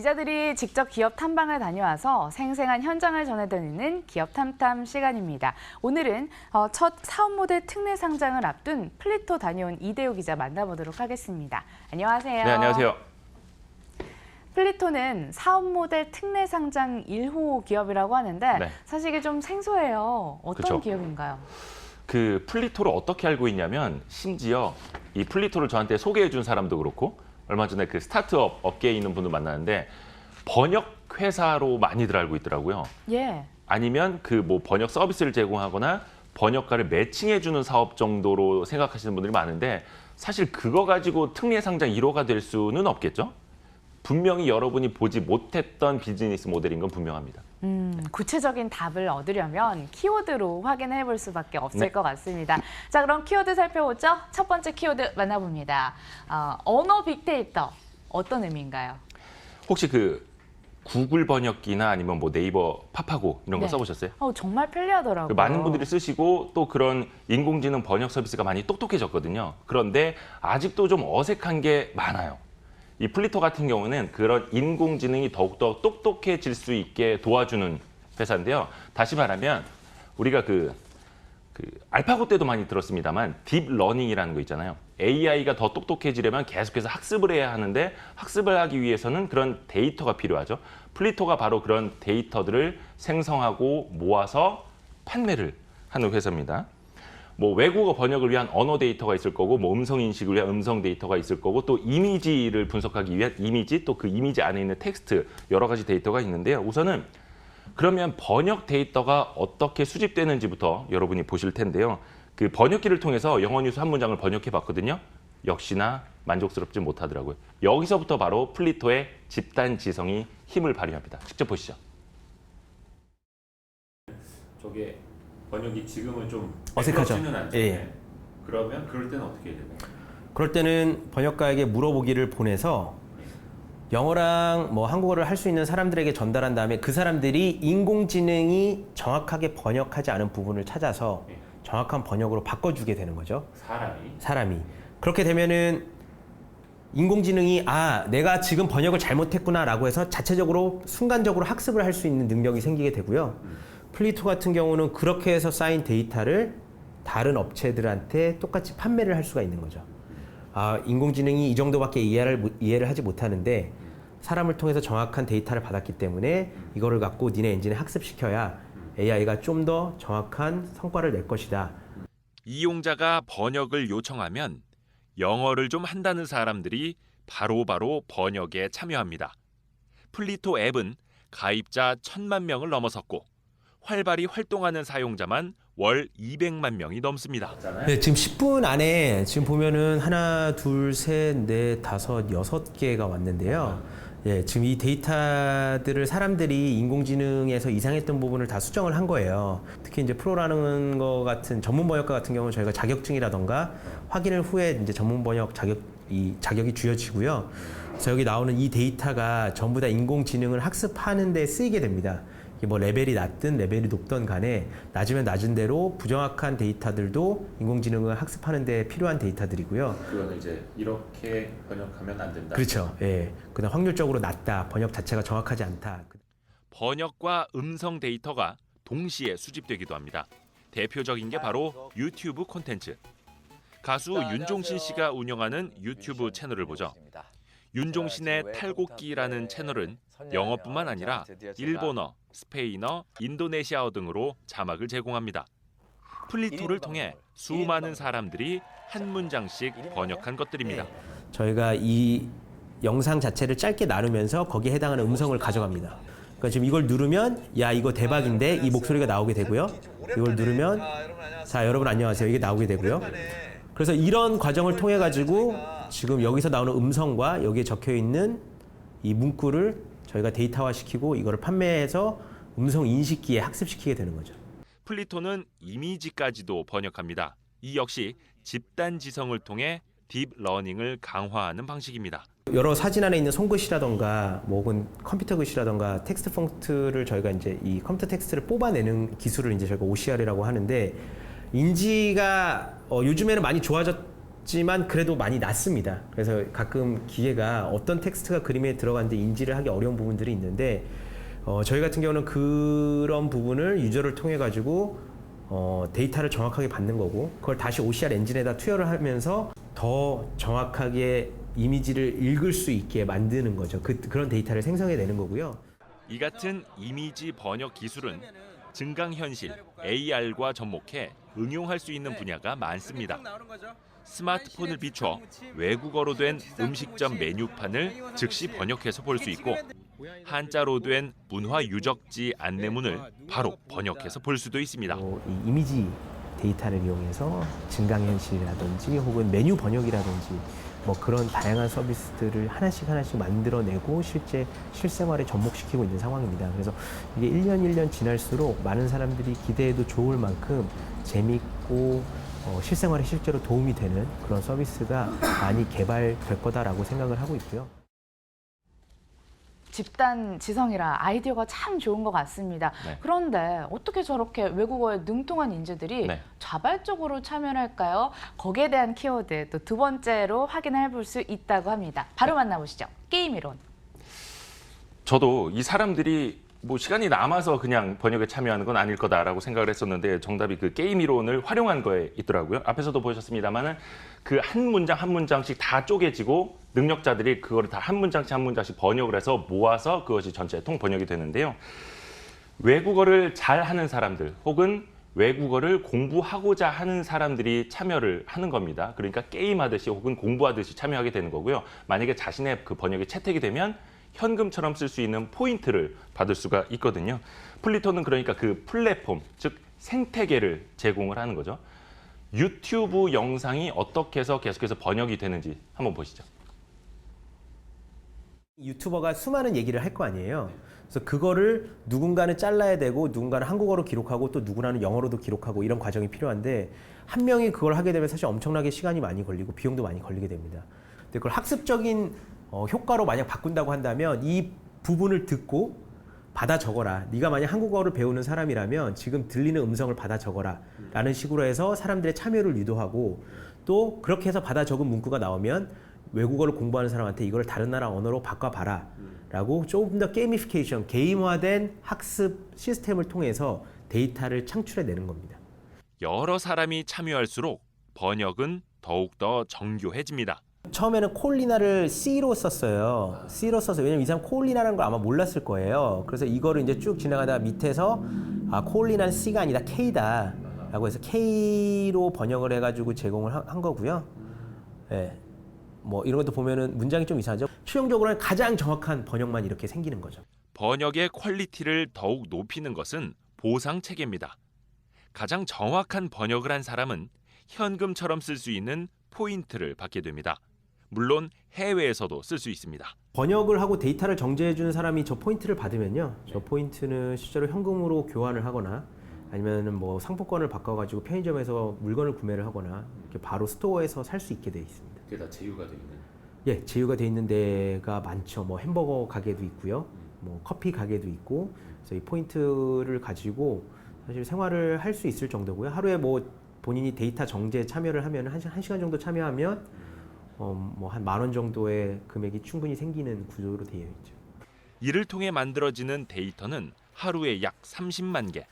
기자들이 직접 기업 탐방을 다녀와서 생생한 현장을 전해드리는 기업 탐탐 시간입니다. 오늘은 첫 사업 모델 특례 상장을 앞둔 플리토 다녀온 이대호 기자 만나보도록 하겠습니다. 안녕하세요. 네, 안녕하세요. 플리토는 사업 모델 특례 상장 1호 기업이라고 하는데 네. 사실 이게 좀 생소해요. 어떤 그쵸. 기업인가요? 그 플리토를 어떻게 알고 있냐면 심지어 이 플리토를 저한테 소개해 준 사람도 그렇고 얼마 전에 그 스타트업 업계에 있는 분도 만나는데 번역 회사로 많이들 알고 있더라고요. 예. 아니면 그 뭐 번역 서비스를 제공하거나 번역가를 매칭해 주는 사업 정도로 생각하시는 분들이 많은데 사실 그거 가지고 특례 상장 1호가 될 수는 없겠죠? 분명히 여러분이 보지 못했던 비즈니스 모델인 건 분명합니다. 구체적인 답을 얻으려면 키워드로 확인해 볼 수밖에 없을 네. 것 같습니다. 자, 그럼 키워드 살펴보죠. 첫 번째 키워드 만나봅니다. 언어 빅데이터 어떤 의미인가요? 혹시 그 구글 번역기나 아니면 뭐 네이버 파파고 이런 거 네. 써보셨어요? 정말 편리하더라고요. 그 많은 분들이 쓰시고 또 그런 인공지능 번역 서비스가 많이 똑똑해졌거든요. 그런데 아직도 좀 어색한 게 많아요. 이 플리토 같은 경우는 그런 인공지능이 더욱더 똑똑해질 수 있게 도와주는 회사인데요. 다시 말하면 우리가 그 알파고 때도 많이 들었습니다만 딥러닝이라는 거 있잖아요. AI가 더 똑똑해지려면 계속해서 학습을 해야 하는데 학습을 하기 위해서는 그런 데이터가 필요하죠. 플리토가 바로 그런 데이터들을 생성하고 모아서 판매를 하는 회사입니다. 뭐 외국어 번역을 위한 언어 데이터가 있을 거고 뭐 음성 인식을 위한 음성 데이터가 있을 거고 또 이미지를 분석하기 위한 이미지 또 그 이미지 안에 있는 텍스트 여러 가지 데이터가 있는데요. 우선은 그러면 번역 데이터가 어떻게 수집되는지부터 여러분이 보실 텐데요. 그 번역기를 통해서 영어 뉴스 한 문장을 번역해 봤거든요. 역시나 만족스럽지 못하더라고요. 여기서부터 바로 플리토의 집단 지성이 힘을 발휘합니다. 직접 보시죠. 저게 번역이 지금은 좀 어색하죠. 매끄럽지는 않죠. 예. 그러면 그럴 때는 어떻게 해야 되나요? 그럴 때는 번역가에게 물어보기를 보내서 영어랑 뭐 한국어를 할 수 있는 사람들에게 전달한 다음에 그 사람들이 인공지능이 정확하게 번역하지 않은 부분을 찾아서 정확한 번역으로 바꿔주게 되는 거죠. 사람이. 그렇게 되면은 인공지능이 내가 지금 번역을 잘못했구나라고 해서 자체적으로 순간적으로 학습을 할 수 있는 능력이 생기게 되고요. 플리토 같은 경우는 그렇게 해서 쌓인 데이터를 다른 업체들한테 똑같이 판매를 할 수가 있는 거죠. 인공지능이 이 정도밖에 이해를 하지 못하는데 사람을 통해서 정확한 데이터를 받았기 때문에 이거를 갖고 니네 엔진에 학습시켜야 AI가 좀 더 정확한 성과를 낼 것이다. 이용자가 번역을 요청하면 영어를 좀 한다는 사람들이 바로바로 번역에 참여합니다. 플리토 앱은 가입자 1,000만 명을 넘어섰고 활발히 활동하는 사용자만 월 200만 명이 넘습니다. 네, 지금 10분 안에 지금 보면은 하나, 둘, 셋, 넷, 다섯, 6개가 왔는데요. 예, 지금 이 데이터들을 사람들이 인공지능에서 이상했던 부분을 다 수정을 한 거예요. 특히 이제 프로라는 거 같은 전문 번역가 같은 경우는 저희가 자격증이라던가 확인을 후에 이제 전문 번역 자격이 주어지고요. 그래서 여기 나오는 이 데이터가 전부 다 인공지능을 학습하는 데 쓰이게 됩니다. 이게 뭐 레벨이 낮든 레벨이 높든 간에 낮으면 낮은 대로 부정확한 데이터들도 인공지능을 학습하는 데 필요한 데이터들이고요. 그거는 이제 이렇게 번역하면 안 된다. 그렇죠. 예. 그다음 확률적으로 낮다. 번역 자체가 정확하지 않다. 번역과 음성 데이터가 동시에 수집되기도 합니다. 대표적인 게 바로 유튜브 콘텐츠. 가수 윤종신 씨가 운영하는 유튜브 채널을 보죠. 윤종신의 탈곡기라는 채널은 영어뿐만 아니라 일본어, 스페인어, 인도네시아어 등으로 자막을 제공합니다. 플리토를 통해 수많은 사람들이 한 문장씩 번역한 것들입니다. 저희가 이 영상 자체를 짧게 나누면서 거기에 해당하는 음성을 가져갑니다. 그러니까 지금 이걸 누르면 야 이거 대박인데 이 목소리가 나오게 되고요. 이걸 누르면 자 여러분 안녕하세요 이게 나오게 되고요. 그래서 이런 과정을 통해 가지고 지금 여기서 나오는 음성과 여기에 적혀 있는 이 문구를 저희가 데이터화시키고 이거를 판매해서 음성 인식기에 학습시키게 되는 거죠. 플리토는 이미지까지도 번역합니다. 이 역시 집단 지성을 통해 딥러닝을 강화하는 방식입니다. 여러 사진 안에 있는 손글씨라던가 뭐 혹은 컴퓨터 글씨라던가 텍스트 폰트를 저희가 이제 이 컴퓨터 텍스트를 뽑아내는 기술을 이제 저희가 OCR이라고 하는데 인지가 요즘에는 많이 좋아졌 지만 그래도 많이 낮습니다. 그래서 가끔 기계가 어떤 텍스트가 그림에 들어가는데 인지를 하기 어려운 부분들이 있는데 저희 같은 경우는 그런 부분을 유저를 통해 가지고 데이터를 정확하게 받는 거고 그걸 다시 OCR 엔진에다 투여를 하면서 더 정확하게 이미지를 읽을 수 있게 만드는 거죠. 그런 데이터를 생성해내는 거고요. 이 같은 이미지 번역 기술은 증강현실, AR과 접목해 응용할 수 있는 분야가 많습니다. 스마트폰을 비춰 외국어로 된 음식점 메뉴판을 즉시 번역해서 볼 수 있고 한자로 된 문화 유적지 안내문을 바로 번역해서 볼 수도 있습니다. 이 이미지 데이터를 이용해서 증강현실이라든지 혹은 메뉴 번역이라든지 뭐 그런 다양한 서비스들을 하나씩 만들어내고 실생활에 접목시키고 있는 상황입니다. 그래서 이게 1년 지날수록 많은 사람들이 기대해도 좋을 만큼 재밌고 실생활에 실제로 도움이 되는 그런 서비스가 많이 개발될 거다라고 생각을 하고 있고요. 집단 지성이라 아이디어가 참 좋은 것 같습니다. 네. 그런데 어떻게 저렇게 외국어에 능통한 인재들이 네. 자발적으로 참여를 할까요? 거기에 대한 키워드 또 두 번째로 확인해 볼 수 있다고 합니다. 바로 만나보시죠. 게임 이론. 저도 이 사람들이 뭐 시간이 남아서 그냥 번역에 참여하는 건 아닐 거다라고 생각을 했었는데 정답이 그 게임 이론을 활용한 거에 있더라고요. 앞에서도 보셨습니다만은 그 한 문장 한 문장씩 다 쪼개지고 능력자들이 그거를 다 한 문장씩 번역을 해서 모아서 그것이 전체 통 번역이 되는데요. 외국어를 잘 하는 사람들 혹은 외국어를 공부하고자 하는 사람들이 참여를 하는 겁니다. 그러니까 게임하듯이 혹은 공부하듯이 참여하게 되는 거고요. 만약에 자신의 그 번역이 채택이 되면 현금처럼 쓸 수 있는 포인트를 받을 수가 있거든요. 플리토는 그러니까 그 플랫폼, 즉 생태계를 제공을 하는 거죠. 유튜브 영상이 어떻게 해서 계속해서 번역이 되는지 한번 보시죠. 유튜버가 수많은 얘기를 할 거 아니에요. 그래서 그거를 누군가는 잘라야 되고 누군가는 한국어로 기록하고 또 누구나는 영어로도 기록하고 이런 과정이 필요한데 한 명이 그걸 하게 되면 사실 엄청나게 시간이 많이 걸리고 비용도 많이 걸리게 됩니다. 근데 그걸 학습적인 효과로 만약 바꾼다고 한다면 이 부분을 듣고 받아 적어라. 네가 만약 한국어를 배우는 사람이라면 지금 들리는 음성을 받아 적어라. 라는 식으로 해서 사람들의 참여를 유도하고 또 그렇게 해서 받아 적은 문구가 나오면 외국어를 공부하는 사람한테 이걸 다른 나라 언어로 바꿔봐라. 라고 조금 더 게이미피케이션, 게임화된 학습 시스템을 통해서 데이터를 창출해내는 겁니다. 여러 사람이 참여할수록 번역은 더욱더 정교해집니다. 처음에는 콜리나를 C로 썼어요. C로 써서 왜냐면 이 사람 콜리나라는 걸 아마 몰랐을 거예요. 그래서 이거를 이제 쭉 지나가다가 밑에서 콜리나는 C가 아니다 K다 라고 해서 K로 번역을 해가지고 제공을 한 거고요. 네. 뭐 이런 것도 보면은 문장이 좀 이상하죠. 최종적으로는 가장 정확한 번역만 이렇게 생기는 거죠. 번역의 퀄리티를 더욱 높이는 것은 보상 체계입니다. 가장 정확한 번역을 한 사람은 현금처럼 쓸 수 있는 포인트를 받게 됩니다. 물론 해외에서도 쓸 수 있습니다. 번역을 하고 데이터를 정제해 주는 사람이 저 포인트를 받으면요. 저 포인트는 실제로 현금으로 교환을 하거나 아니면은 뭐 상품권을 바꿔가지고 편의점에서 물건을 구매를 하거나 이렇게 바로 스토어에서 살 수 있게 돼 있습니다. 그게 다 제휴가 돼 있는. 예, 제휴가 돼 있는 데가 많죠. 뭐 햄버거 가게도 있고요, 뭐 커피 가게도 있고, 그래서 이 포인트를 가지고 사실 생활을 할 수 있을 정도고요. 하루에 뭐 본인이 데이터 정제 참여를 하면 한 시간 정도 참여하면 뭐 한 10,000원 정도의 금액이 충분히 생기는 구조로 되어 있죠. 이를 통해 만들어지는 데이터는 하루에 약 30만 개.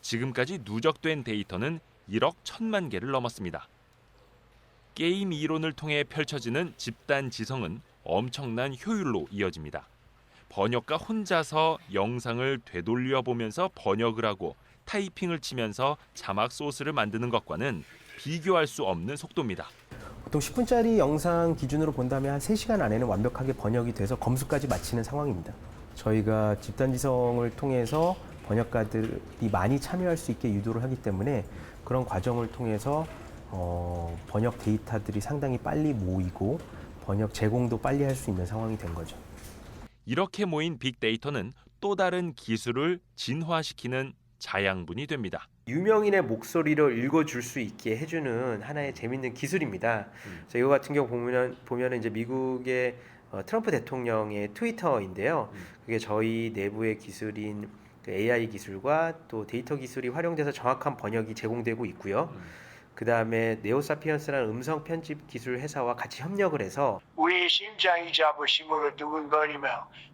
지금까지 누적된 데이터는 1억 1,000만 개를 넘었습니다. 게임 이론을 통해 펼쳐지는 집단 지성은 엄청난 효율로 이어집니다. 번역가 혼자서 영상을 되돌려 보면서 번역을 하고 타이핑을 치면서 자막 소스를 만드는 것과는 비교할 수 없는 속도입니다. 보통 10분짜리 영상 기준으로 본다면 한 3시간 안에는 완벽하게 번역이 돼서 검수까지 마치는 상황입니다. 저희가 집단지성을 통해서 번역가들이 많이 참여할 수 있게 유도를 하기 때문에 그런 과정을 통해서 번역 데이터들이 상당히 빨리 모이고 번역 제공도 빨리 할 수 있는 상황이 된 거죠. 이렇게 모인 빅데이터는 또 다른 기술을 진화시키는 자양분이 됩니다. 유명인의 목소리를 읽어줄 수 있게 해주는 하나의 재밌는 기술입니다. 그래서 이거 같은 경우 보면 이제 미국의 트럼프 대통령의 트위터인데요. 그게 저희 내부의 기술인 그 AI 기술과 또 데이터 기술이 활용돼서 정확한 번역이 제공되고 있고요. 그다음에 네오사피언스라는 음성 편집 기술 회사와 같이 협력을 해서 우리의 심장이 자부심으로 두근거리며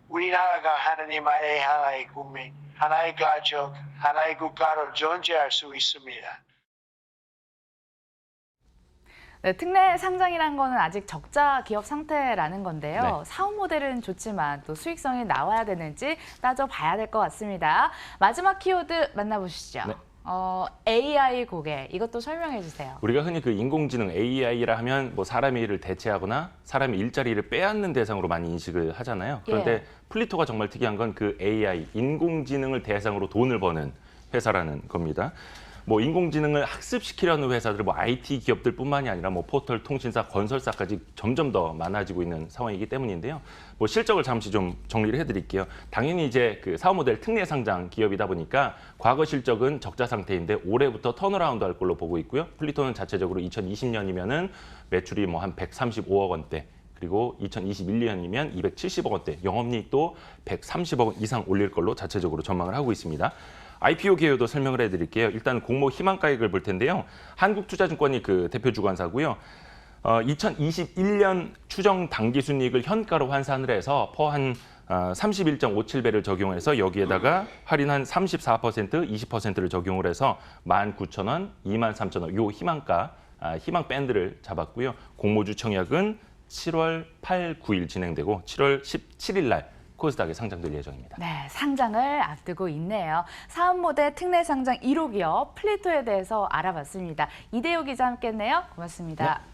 우리나라가 하느님의 하나의 국민, 하나의 가족, 하나의 국가로 존재할 수 있습니다. 네, 특례 상장이란 거는 아직 적자 기업 상태라는 건데요. 네. 사업 모델은 좋지만 또 수익성이 나와야 되는지 따져봐야 될 것 같습니다. 마지막 키워드 만나보시죠. 네. AI 고객, 이것도 설명해 주세요. 우리가 흔히 그 인공지능 AI라 하면 뭐 사람의 일을 대체하거나 사람의 일자리를 빼앗는 대상으로 많이 인식을 하잖아요. 그런데 예. 플리토가 정말 특이한 건 그 AI, 인공지능을 대상으로 돈을 버는 회사라는 겁니다. 뭐 인공지능을 학습시키려는 회사들, 뭐 IT 기업들뿐만이 아니라 뭐 포털, 통신사, 건설사까지 점점 더 많아지고 있는 상황이기 때문인데요. 뭐 실적을 잠시 좀 정리를 해드릴게요. 당연히 이제 그 사업 모델 특례 상장 기업이다 보니까 과거 실적은 적자 상태인데 올해부터 턴어라운드 할 걸로 보고 있고요. 플리토는 자체적으로 2020년이면은 매출이 뭐 한 135억 원대. 그리고 2021년이면 270억 원대, 영업이익도 130억 원 이상 올릴 걸로 자체적으로 전망을 하고 있습니다. IPO 개요도 설명을 해드릴게요. 일단 공모 희망가액을 볼 텐데요. 한국투자증권이 그 대표 주관사고요. 2021년 추정 당기순이익을 현가로 환산을 해서 퍼한 31.57배를 적용해서 여기에다가 할인한 34%, 20%를 적용을 해서 19,000원, 23,000원 요 희망가, 희망 밴드를 잡았고요. 공모주 청약은 7월 8, 9일 진행되고 7월 17일 날 코스닥에 상장될 예정입니다. 네, 상장을 앞두고 있네요. 사업 모델 특례 상장 1호 기업 플리토에 대해서 알아봤습니다. 이대호 기자 함께했네요. 고맙습니다. 네.